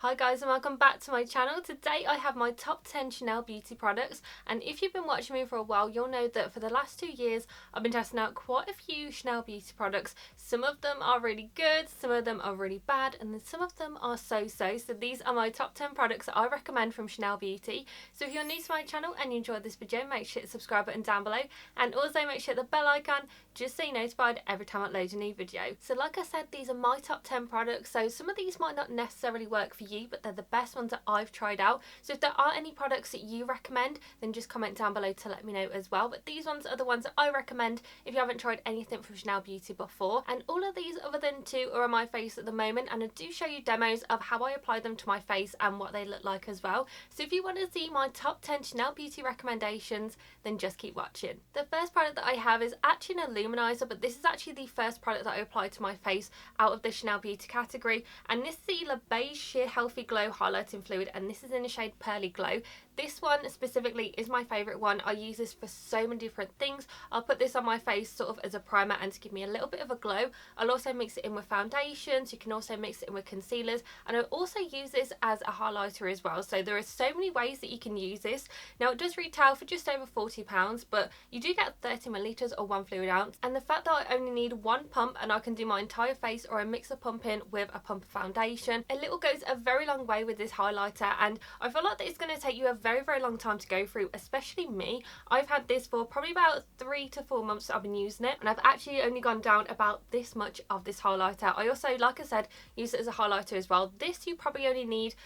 Hi guys and welcome back to my channel. Today I have my top 10 Chanel beauty products, and if you've been watching me for a while you'll know that for the last 2 years I've been testing out quite a few Chanel beauty products. Some of them are really good, some of them are really bad, and then some of them are so-so. So these are my top 10 products that I recommend from Chanel Beauty. So if you're new to my channel and you enjoyed this video, make sure to hit the subscribe button down below, and also make sure to hit the bell icon just so you're notified every time I upload a new video. So like I said, these are my top 10 products, so some of these might not necessarily work for you, but they're the best ones that I've tried out. So if there are any products that you recommend, then just comment down below to let me know as well. But these ones are the ones that I recommend if you haven't tried anything from Chanel Beauty before. And all of these other than two are on my face at the moment, and I do show you demos of how I apply them to my face and what they look like as well. So if you want to see my top 10 Chanel Beauty recommendations, then just keep watching. The first product that I have is actually an illuminizer, but this is actually the first product that I applied to my face out of the Chanel Beauty category, and this is the Beiges Sheer Healthy Glow Highlighting Fluid, and this is in the shade Pearly Glow. This one specifically is my favourite one. I use this for so many different things. I'll put this on my face sort of as a primer and to give me a little bit of a glow. I'll also mix it in with foundations. You can also mix it in with concealers, and I also use this as a highlighter as well. So there are so many ways that you can use this. Now it does retail for just over £40, but you do get 30ml or 1 fluid ounce, and the fact that I only need one pump and I can do my entire face, or I mix a pump in with a pump of foundation, a little goes a very long way with this highlighter. And I feel like that it's going to take you a very long time to go through, especially me. I've had this for probably about 3 to 4 months that I've been using it, and I've actually only gone down about this much of this highlighter. I also, like I said, use it as a highlighter as well. This you probably only need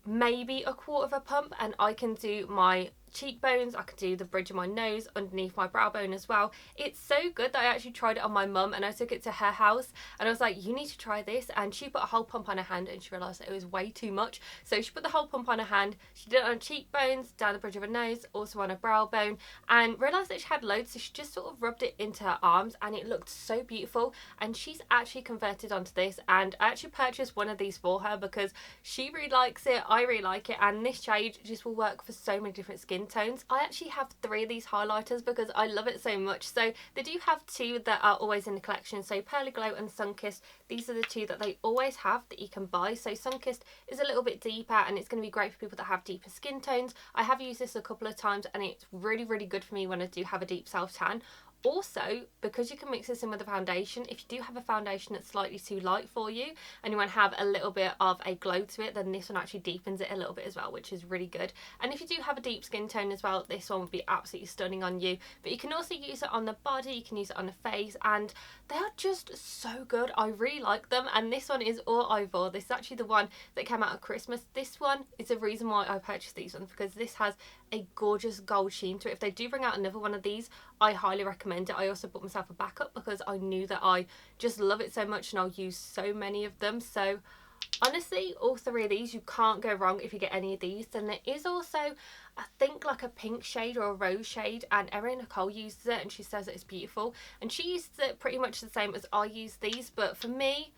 maybe a quarter of a pump, and I can do my cheekbones, I could do the bridge of my nose, underneath my brow bone as well. It's so good that I actually tried it on my mum, and I took it to her house and I was like, you need to try this, and she put a whole pump on her hand and she realised that it was way too much. So she put the whole pump on her hand, she did it on her cheekbones, down the bridge of her nose, also on her brow bone, and realised that she had loads, so she just sort of rubbed it into her arms and it looked so beautiful. And she's actually converted onto this, and I actually purchased one of these for her because she really likes it, I really like it, and this shade just will work for so many different skin tones. I actually have 3 of these highlighters because I love it so much. So they do have 2 that are always in the collection, so Pearly Glow and Sunkissed. These are the 2 that they always have that you can buy. So Sunkissed is a little bit deeper, and it's going to be great for people that have deeper skin tones. I have used this a couple of times and it's really good for me when I do have a deep self tan. Also, because you can mix this in with a foundation, if you do have a foundation that's slightly too light for you and you want to have a little bit of a glow to it, then this one actually deepens it a little bit as well, which is really good. And if you do have a deep skin tone as well, this one would be absolutely stunning on you. But you can also use it on the body, you can use it on the face, and they are just so good. I really like them, and this one is all over. This is actually the one that came out at Christmas. This one is the reason why I purchased these ones, because this has a gorgeous gold sheen to it. If they do bring out another one of these, I highly recommend it. I also bought myself a backup because I knew that I just love it so much and I'll use so many of them. So honestly, all 3 of these, you can't go wrong if you get any of these. Then there is also, I think, like a pink shade or a rose shade, and Erin Nicole uses it and she says it's beautiful, and she uses it pretty much the same as I use these. But for me,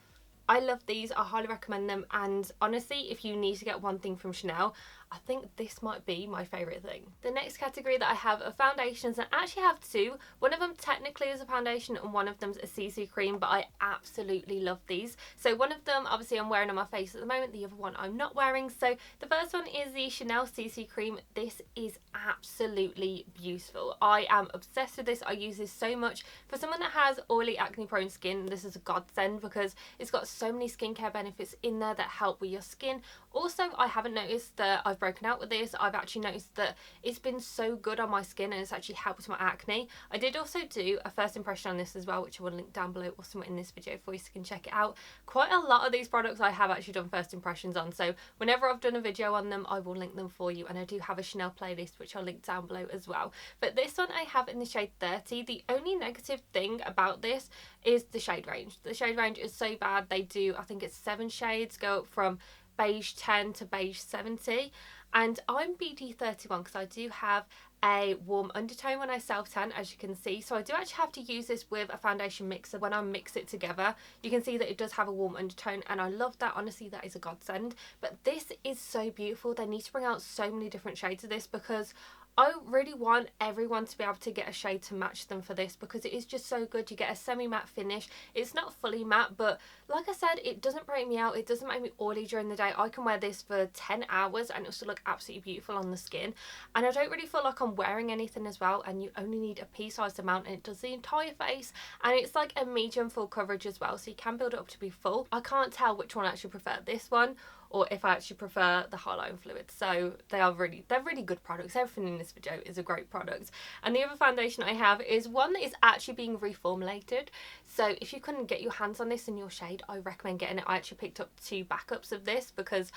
I love these, I highly recommend them, and honestly, if you need to get one thing from Chanel, I think this might be my favourite thing. The next category that I have are foundations, and I actually have 2. One of them technically is a foundation and one of them's a CC cream, but I absolutely love these. So one of them, obviously, I'm wearing on my face at the moment, the other one I'm not wearing. So the first one is the Chanel CC cream. This is absolutely beautiful. I am obsessed with this. I use this so much. For someone that has oily, acne prone skin, this is a godsend because it's got so many skincare benefits in there that help with your skin. Also, I haven't noticed that I've broken out with this. I've actually noticed that it's been so good on my skin and it's actually helped my acne. I did also do a first impression on this as well, which I will link down below or somewhere in this video for you so you can check it out. Quite a lot of these products I have actually done first impressions on, so whenever I've done a video on them I will link them for you, and I do have a Chanel playlist which I'll link down below as well. But this one I have in the shade 30. The only negative thing about this is the shade range. The shade range is so bad. They do, I think it's 7 shades, go up from beige 10 to beige 70, and I'm BD 31 because I do have a warm undertone when I self tan, as you can see. So I do actually have to use this with a foundation mixer. When I mix it together, you can see that it does have a warm undertone, and I love that. Honestly, that is a godsend. But this is so beautiful. They need to bring out so many different shades of this because I really want everyone to be able to get a shade to match them for this, because it is just so good. You get a semi-matte finish. It's not fully matte, but like I said, it doesn't break me out. It doesn't make me oily during the day. I can wear this for 10 hours and it'll still look absolutely beautiful on the skin. And I don't really feel like I'm wearing anything as well, and you only need a pea-sized amount, and it does the entire face, and it's like a medium full coverage as well, so you can build it up to be full. I can't tell which one I actually prefer, this one or if I actually prefer the highlighting fluid. So they're really good products. Everything in this video is a great product. And the other foundation I have is one that is actually being reformulated. So if you couldn't get your hands on this in your shade, I recommend getting it. I actually picked up 2 backups of this because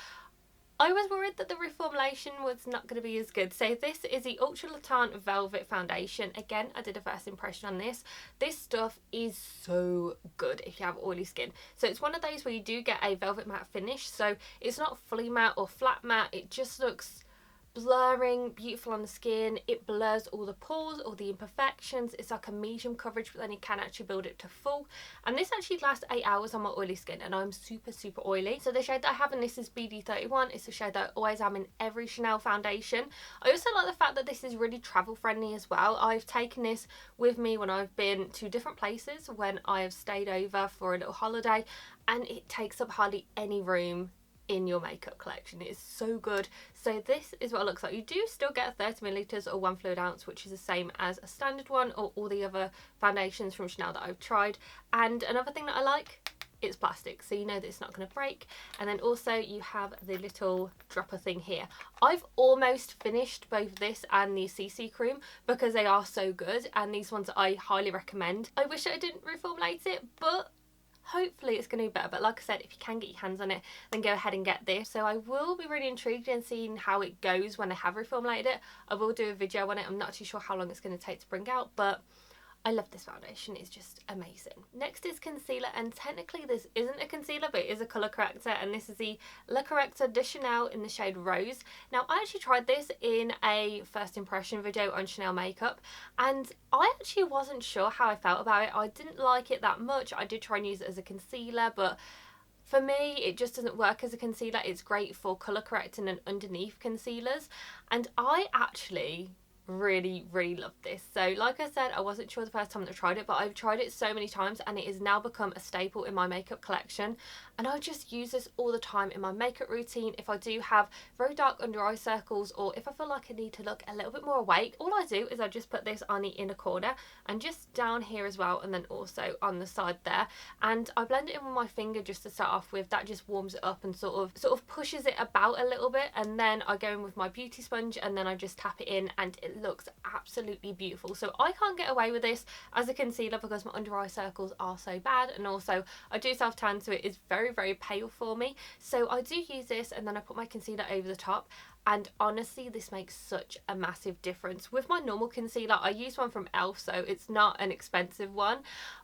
I was worried that the reformulation was not going to be as good. So this is the Ultra Latant Velvet Foundation. Again, I did a first impression on this. This stuff is so good if you have oily skin. So it's one of those where you do get a velvet matte finish. So it's not fully matte or flat matte. It just looks blurring, beautiful on the skin. It blurs all the pores, all the imperfections. It's like a medium coverage, but then you can actually build it to full. And this actually lasts 8 hours on my oily skin, and I'm super oily. So the shade that I have in this is BD31. It's a shade that I always am in every Chanel foundation. I also like the fact that this is really travel friendly as well. I've taken this with me when I've been to different places, when I have stayed over for a little holiday, and it takes up hardly any room in your makeup collection. It is so good. So this is what it looks like. You do still get 30 milliliters or 1 fluid ounce, which is the same as a standard one or all the other foundations from Chanel that I've tried. And another thing that I like, it's plastic, so you know that it's not going to break. And then also you have the little dropper thing here. I've almost finished both this and the CC cream because they are so good, and these ones I highly recommend. I wish I didn't reformulate it, but hopefully it's going to be better. But like I said, if you can get your hands on it, then go ahead and get this. So I will be really intrigued in seeing how it goes when I have reformulated it. I will do a video on it. I'm not too sure how long it's going to take to bring out, but I love this foundation. It's just amazing. Next is concealer, and technically this isn't a concealer, but it is a colour corrector, and this is the Le Correcteur de Chanel in the shade Rose. Now I actually tried this in a first impression video on Chanel makeup, and I actually wasn't sure how I felt about it. I didn't like it that much. I did try and use it as a concealer, but for me it just doesn't work as a concealer. It's great for colour correcting and underneath concealers, and I actually really love this. So like I said, I wasn't sure the first time that I tried it, but I've tried it so many times and it has now become a staple in my makeup collection, and I just use this all the time in my makeup routine. If I do have very dark under eye circles, or if I feel like I need to look a little bit more awake, all I do is I just put this on the inner corner and just down here as well, and then also on the side there, and I blend it in with my finger just to start off with. That just warms it up and sort of pushes it about a little bit, and then I go in with my beauty sponge and then I just tap it in, and it looks absolutely beautiful. So I can't get away with this as a concealer because my under eye circles are so bad, and also I do self tan, so it is very pale for me. So I do use this and then I put my concealer over the top, and honestly this makes such a massive difference. With my normal concealer, I use one from e.l.f., so it's not an expensive one.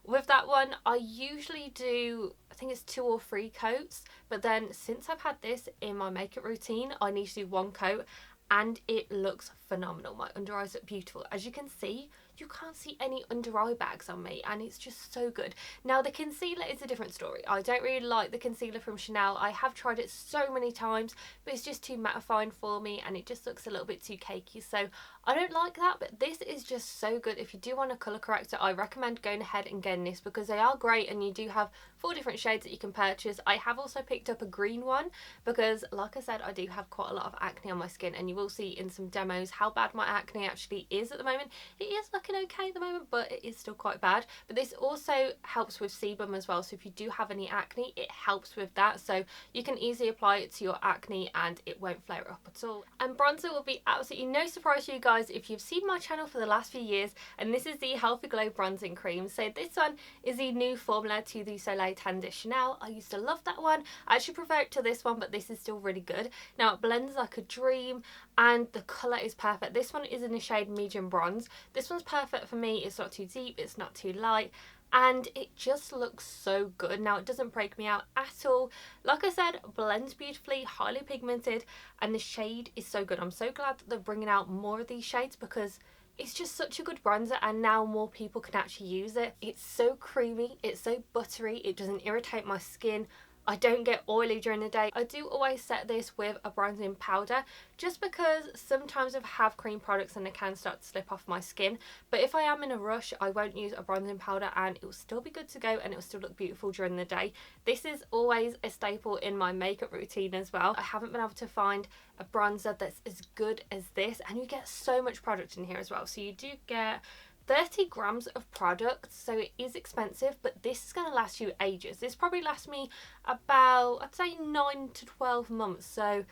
With that one I usually do, I think it's 2 or 3 coats, but then since I've had this in my makeup routine I need to do 1 coat, and it looks phenomenal. My under eyes look beautiful. As you can see, you can't see any under eye bags on me, and it's just so good. Now the concealer is a different story. I don't really like the concealer from Chanel. I have tried it so many times, but it's just too mattifying for me and it just looks a little bit too cakey, so I don't like that. But this is just so good. If you do want a colour corrector, I recommend going ahead and getting this because they are great, and you do have 4 different shades that you can purchase. I have also picked up a green one because like I said, I do have quite a lot of acne on my skin, and you will see in some demos how bad my acne actually is at the moment. It is looking okay at the moment, but it is still quite bad. But this also helps with sebum as well, so if you do have any acne, it helps with that, so you can easily apply it to your acne and it won't flare up at all. And bronzer will be absolutely no surprise to you guys if you've seen my channel for the last few years, and this is the Healthy Glow bronzing cream. So this one is the new formula to the Soleil Tan de Chanel. I used to love that one. I actually prefer it to this one, but this is still really good. Now it blends like a dream, and the colour is perfect. This one is in the shade medium bronze. This one's perfect for me. It's not too deep, it's not too light, and it just looks so good. Now it doesn't break me out at all. Like I said, blends beautifully, highly pigmented, and the shade is so good. I'm so glad that they're bringing out more of these shades because it's just such a good bronzer, and now more people can actually use it. It's so creamy, it's so buttery, it doesn't irritate my skin. I don't get oily during the day. I do always set this with a bronzing powder just because sometimes I have cream products and they can start to slip off my skin, but if I am in a rush I won't use a bronzing powder and it will still be good to go and it will still look beautiful during the day. This is always a staple in my makeup routine as well. I haven't been able to find a bronzer that's as good as this, and you get so much product in here as well. So you do get 30 grams of product, so it is expensive, but this is going to last you ages. This probably lasts me about, I'd say 9 to 12 months. So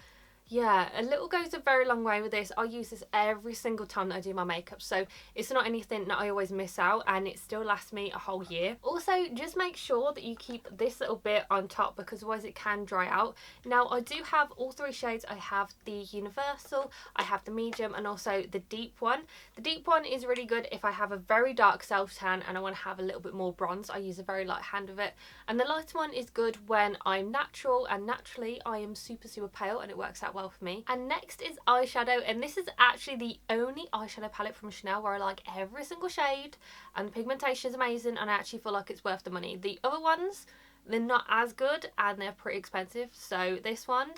yeah, a little goes a very long way with this. I use this every single time that I do my makeup, so it's not anything that I always miss out, and it still lasts me a whole year. Also, just make sure that you keep this little bit on top because otherwise it can dry out. Now, I do have all three shades. I have the universal, I have the medium, and also the deep one. The deep one is really good if I have a very dark self-tan and I want to have a little bit more bronze. I use a very light hand of it. And the light one is good when I'm natural, and naturally I am super pale, and it works out well for me. And next is eyeshadow, and this is actually the only eyeshadow palette from Chanel where I like every single shade and the pigmentation is amazing and I actually feel like it's worth the money. The other ones, they're not as good and they're pretty expensive, so this one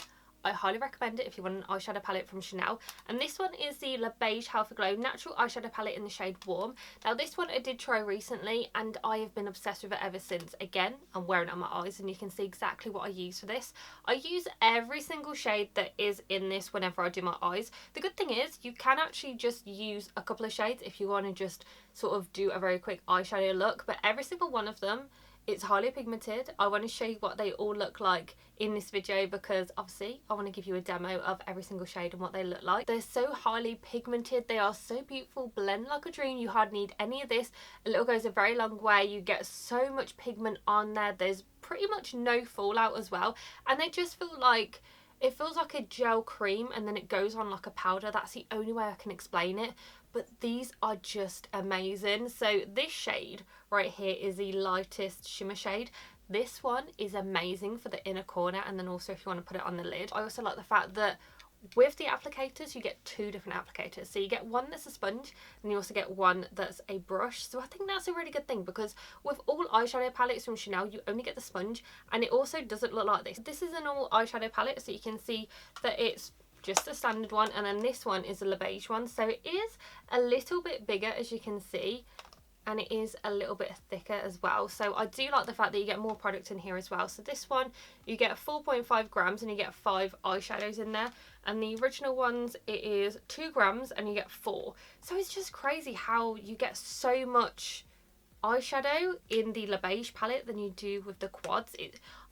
I highly recommend it if you want an eyeshadow palette from Chanel. And this one is the Le Beige Healthy Glow Natural Eyeshadow Palette in the shade Warm. Now this one I did try recently and I have been obsessed with it ever since. Again, I'm wearing it on my eyes and you can see exactly what I use for this. I use every single shade that is in this whenever I do my eyes. The good thing is you can actually just use a couple of shades if you want to just sort of do a very quick eyeshadow look, but every single one of them, it's highly pigmented. I want to show you what they all look like in this video because obviously I want to give you a demo of every single shade and what they look like. They're so highly pigmented, they are so beautiful, blend like a dream. You hardly need any of this. A little goes a very long way. You get so much pigment on there. There's pretty much no fallout as well, and they just feel like, it feels like a gel cream and then it goes on like a powder. That's the only way I can explain it. But these are just amazing. So this shade right here is the lightest shimmer shade. This one is amazing for the inner corner, and then also if you want to put it on the lid. I also like the fact that with the applicators you get two different applicators, so you get one that's a sponge and you also get one that's a brush. So I think that's a really good thing because with all eyeshadow palettes from Chanel you only get the sponge, and it also doesn't look like this. This is a normal eyeshadow palette, so you can see that it's just a standard one, and then this one is a Le Beige one, so it is a little bit bigger as you can see, and it is a little bit thicker as well. So I do like the fact that you get more product in here as well. So this one you get 4.5 grams and you get 5 eyeshadows in there, and the original ones it is 2 grams and you get 4. So it's just crazy how you get so much eyeshadow in the Le Beige palette than you do with the quads.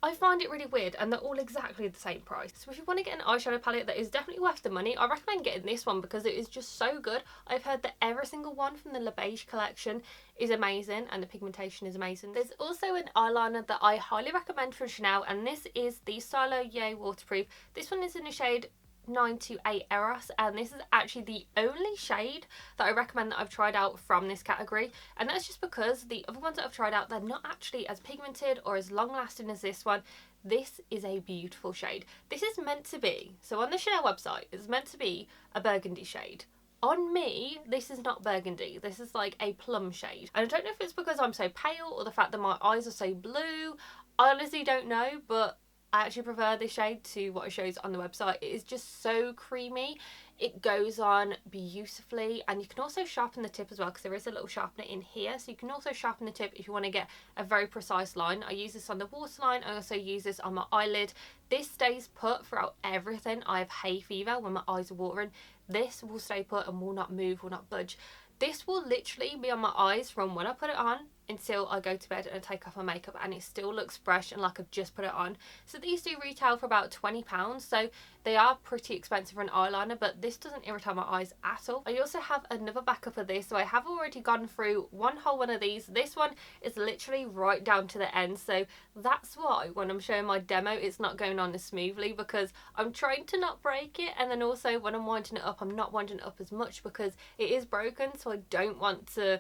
I find it really weird, and they're all exactly the same price. So if you want to get an eyeshadow palette that is definitely worth the money, I recommend getting this one because it is just so good. I've heard that every single one from the Le Beige collection is amazing and the pigmentation is amazing. There's also an eyeliner that I highly recommend from Chanel, and this is the Stylo Yeux Waterproof. This one is in the shade 928 Eros, and this is actually the only shade that I recommend that I've tried out from this category, and that's just because the other ones that I've tried out, they're not actually as pigmented or as long lasting as this one. This is a beautiful shade. This is meant to be, so on the Chanel website it's meant to be a burgundy shade. On me, this is not burgundy. This is like a plum shade. And I don't know if it's because I'm so pale or the fact that my eyes are so blue. I honestly don't know, but I actually prefer this shade to what it shows on the website. It is just so creamy. It goes on beautifully, and you can also sharpen the tip as well because there is a little sharpener in here, so you can also sharpen the tip if you want to get a very precise line. I use this on the waterline. I also use this on my eyelid. This stays put throughout everything. I have hay fever when my eyes are watering. This will stay put and will not move, will not budge. This will literally be on my eyes from when I put it on until I go to bed and I take off my makeup, and it still looks fresh and like I've just put it on. So these do retail for about £20, so they are pretty expensive for an eyeliner, but this doesn't irritate my eyes at all. I also have another backup of this, so I have already gone through one whole one of these. This one is literally right down to the end, so that's why when I'm showing my demo it's not going on as smoothly, because I'm trying to not break it, and then also when I'm winding it up I'm not winding it up as much because it is broken, so I don't want to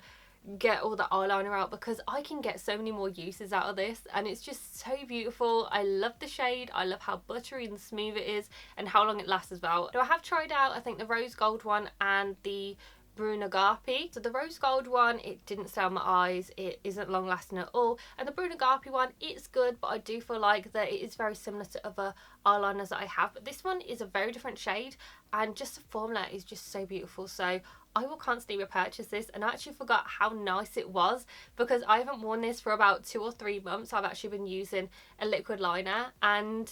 get all the eyeliner out because I can get so many more uses out of this, and it's just so beautiful. I love the shade. I love how buttery and smooth it is and how long it lasts as well. Now I have tried out I think the rose gold one and the Brunagapi. So the rose gold one, it didn't stay on my eyes, it isn't long lasting at all, and the Brunagapi one, it's good, but I do feel like that it is very similar to other eyeliners that I have, but this one is a very different shade, and just the formula is just so beautiful. So I will constantly repurchase this, and I actually forgot how nice it was because I haven't worn this for about 2 or 3 months. I've actually been using a liquid liner, and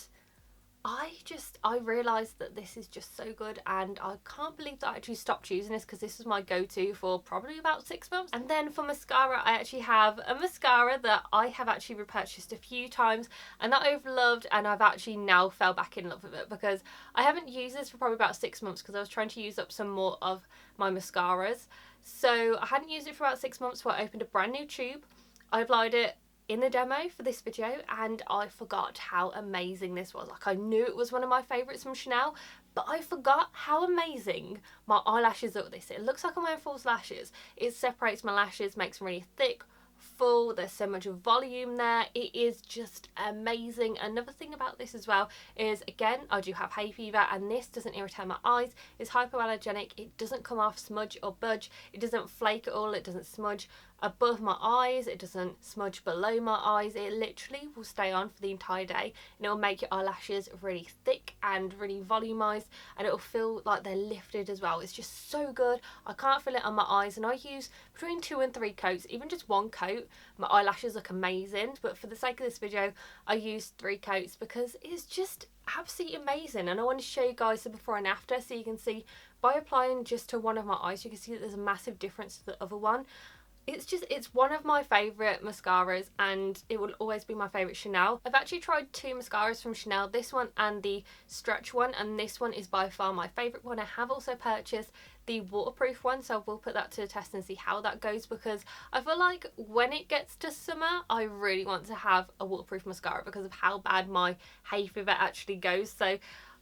I realised that this is just so good, and I can't believe that I actually stopped using this because this was my go-to for probably about 6 months. And then for mascara, I actually have a mascara that I have actually repurchased a few times and that I've loved, and I've actually now fell back in love with it because I haven't used this for probably about 6 months because I was trying to use up some more of my mascaras. So I hadn't used it for about 6 months, so I opened a brand new tube. I applied it in the demo for this video, and I forgot how amazing this was. Like, I knew it was one of my favourites from Chanel, but I forgot how amazing my eyelashes are with this. It looks like I'm wearing false lashes. It separates my lashes, makes them really thick, full, there's so much volume there. It is just amazing. Another thing about this as well is, again, I do have hay fever, and this doesn't irritate my eyes. It's hypoallergenic. It doesn't come off, smudge or budge. It doesn't flake at all. It doesn't smudge above my eyes, it doesn't smudge below my eyes. It literally will stay on for the entire day, and it will make your eyelashes really thick and really volumized, and it will feel like they're lifted as well. It's just so good. I can't feel it on my eyes, and I use between 2 and 3 coats. Even just 1 coat, my eyelashes look amazing, but for the sake of this video I used 3 coats because it's just absolutely amazing. And I want to show you guys the before and after, so you can see by applying just to one of my eyes, you can see that there's a massive difference to the other one. It's one of my favourite mascaras, and it will always be my favourite Chanel. I've actually tried 2 mascaras from Chanel, this one and the stretch one, and this one is by far my favourite one. I have also purchased the waterproof one, so we'll put that to the test and see how that goes, because I feel like when it gets to summer I really want to have a waterproof mascara because of how bad my hay fever actually goes. So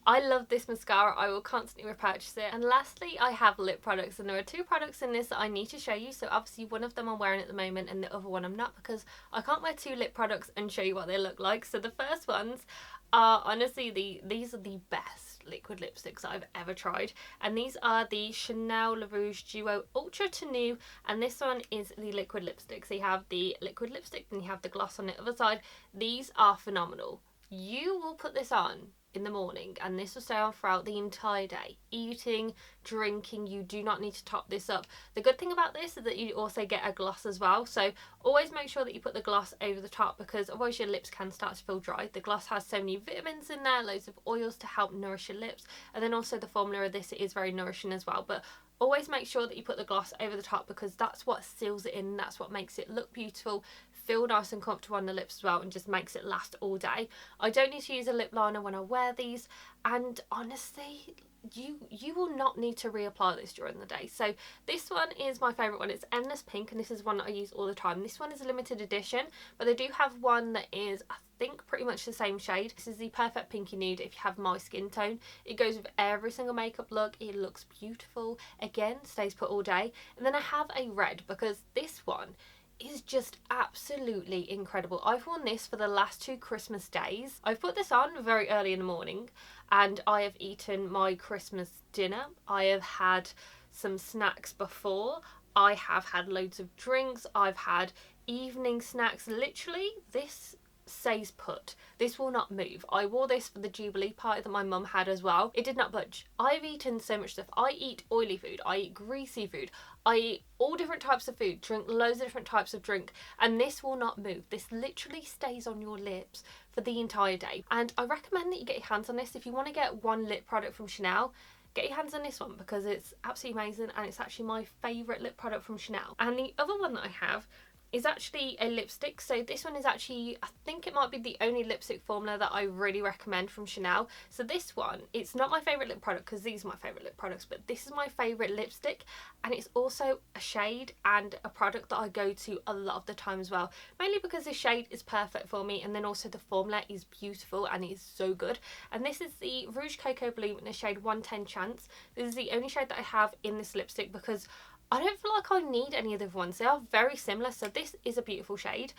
I love this mascara. I will constantly repurchase it. And lastly, I have lip products, and there are 2 products in this that I need to show you. So obviously one of them I'm wearing at the moment and the other one I'm not, because I can't wear 2 lip products and show you what they look like. So the first ones are honestly these are the best liquid lipsticks that I've ever tried, and these are the Chanel Rouge Duo Ultra Tenue, and this one is the liquid lipstick. So you have the liquid lipstick and you have the gloss on the other side. These are phenomenal. You will put this on in the morning and this will stay on throughout the entire day. Eating, drinking, you do not need to top this up. The good thing about this is that you also get a gloss as well, so always make sure that you put the gloss over the top, because otherwise your lips can start to feel dry. The gloss has so many vitamins in there, loads of oils to help nourish your lips, and then also the formula of this is very nourishing as well. But always make sure that you put the gloss over the top, because that's what seals it in, that's what makes it look beautiful, feel nice and comfortable on the lips as well, and just makes it last all day. I don't need to use a lip liner when I wear these, and honestly you will not need to reapply this during the day. So this one is my favourite one. It's Endless Pink, and this is one that I use all the time. This one is a limited edition, but they do have one that is, I think, pretty much the same shade. This is the perfect pinky nude if you have my skin tone. It goes with every single makeup look. It looks beautiful. Again, stays put all day. And then I have a red, because this one is just absolutely incredible. I've worn this for the last 2 Christmas days. I've put this on very early in the morning, and I have eaten my Christmas dinner. I have had some snacks before. I have had loads of drinks. I've had evening snacks. Literally, this stays put. This will not move. I wore this for the Jubilee party that my mum had as well. It did not budge. I've eaten so much stuff. I eat oily food, I eat greasy food, I eat all different types of food, drink loads of different types of drink, and this will not move. This literally stays on your lips for the entire day. And I recommend that you get your hands on this. If you want to get one lip product from Chanel, get your hands on this one, because it's absolutely amazing, and it's actually my favourite lip product from Chanel. And the other one that I have is actually a lipstick. So this one is actually, I think it might be the only lipstick formula that I really recommend from Chanel. So this one, it's not my favourite lip product because these are my favourite lip products, but this is my favourite lipstick, and it's also a shade and a product that I go to a lot of the time as well, mainly because this shade is perfect for me, and then also the formula is beautiful and it is so good. And this is the Rouge Coco Bloom in the shade 110 Chance. This is the only shade that I have in this lipstick because I don't feel like I need any of the other ones. They are very similar, so this is a beautiful shade,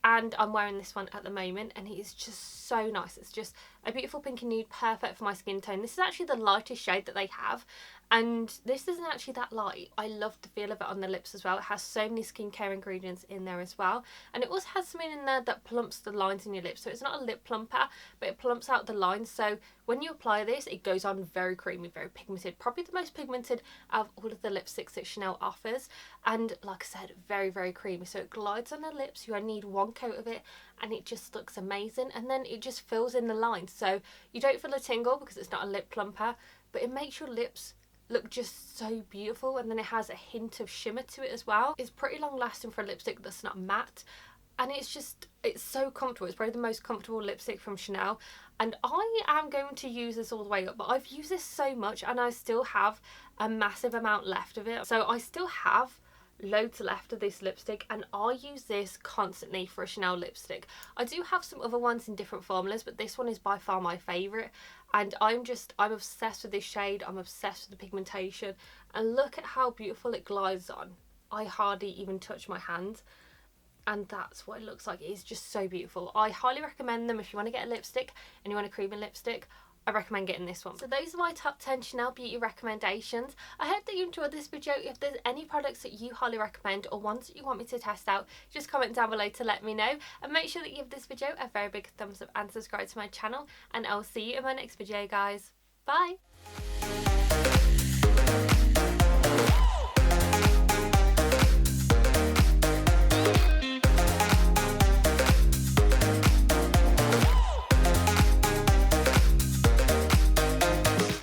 and I'm wearing this one at the moment, and it is just so nice. It's just a beautiful pink and nude, perfect for my skin tone. This is actually the lightest shade that they have, and this isn't actually that light. I love the feel of it on the lips as well. It has so many skincare ingredients in there as well, and it also has something in there that plumps the lines in your lips. So it's not a lip plumper, but it plumps out the lines. So when you apply this, it goes on very creamy, very pigmented, probably the most pigmented out of all of the lipsticks that Chanel offers. And like I said, very, very creamy. So it glides on the lips. You only need one coat of it and it just looks amazing. And then it just fills in the lines. So you don't feel a tingle because it's not a lip plumper, but it makes your lips look just so beautiful. And then it has a hint of shimmer to it as well. It's pretty long lasting for a lipstick that's not matte. And it's so comfortable. It's probably the most comfortable lipstick from Chanel. And I am going to use this all the way up, but I've used this so much and I still have a massive amount left of it. So I still have loads left of this lipstick, and I use this constantly for a Chanel lipstick. I do have some other ones in different formulas, but this one is by far my favourite. And I'm obsessed with this shade. I'm obsessed with the pigmentation. And look at how beautiful it glides on. I hardly even touch my hand. And that's what it looks like. It is just so beautiful. I highly recommend them if you want to get a lipstick and you want a creamy lipstick. I recommend getting this one. So those are my top 10 Chanel beauty recommendations. I hope that you enjoyed this video. If there's any products that you highly recommend or ones that you want me to test out, just comment down below to let me know. And make sure that you give this video a very big thumbs up and subscribe to my channel. And I'll see you in my next video, guys. Bye!